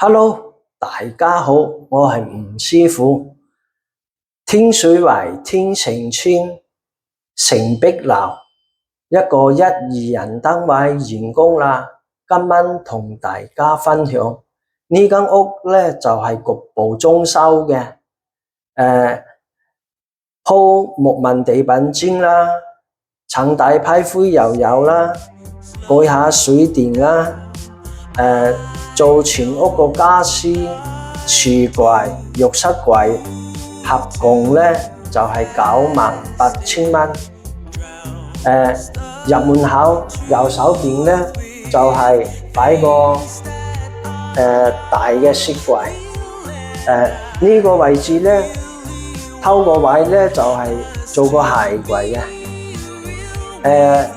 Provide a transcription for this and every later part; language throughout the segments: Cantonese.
Hello，大家好，我係吳師傅。天水圍天成村城壁樓一個1、2人單位完工啦。今晚同大家分享呢間屋咧就係局部裝修嘅，鋪木紋地板磚啦，層底批灰又有啦，改下水電啦。做全屋個家私、櫥櫃、浴室櫃，合共咧就係98,000蚊。入門口右手邊咧就係擺個大嘅雪櫃。呢個位置咧偷個位咧就係做個鞋櫃嘅。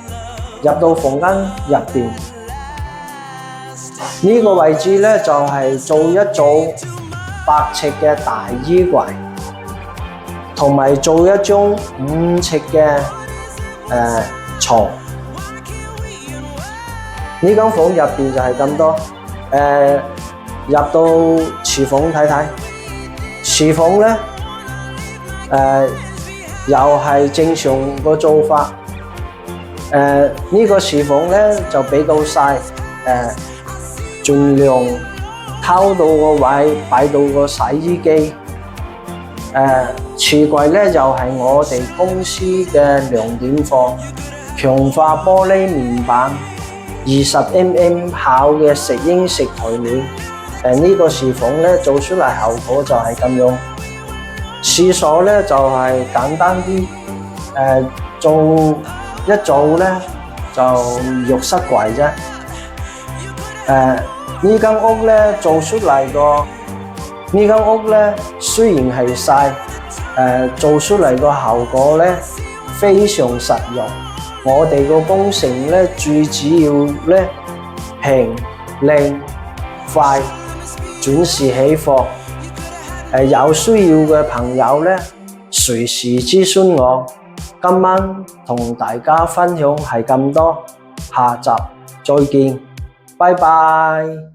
入到房間入邊。呢個位置咧就係做一組8尺嘅大衣櫃，同埋做一張5尺嘅床。呢間房入邊就係咁多。入到廚房睇睇，廚房咧又係正常個做法。呢個廚房咧就比較細。盡量偷到個位擺到個洗衣機。櫥櫃咧就係我哋公司嘅亮點貨，強化玻璃面板，20mm 厚嘅石英石台面。呢個廚房咧做出嚟效果就係咁樣。廁所咧就係簡單啲，做一組咧就浴室櫃啫。呢間屋咧做出嚟呢間屋咧雖然係細，做出嚟個效果咧非常實用。我哋個工程咧最主要咧平、靚、快，準時起貨。有需要嘅朋友咧隨時諮詢我。今晚同大家分享係咁多，下集再見。拜拜。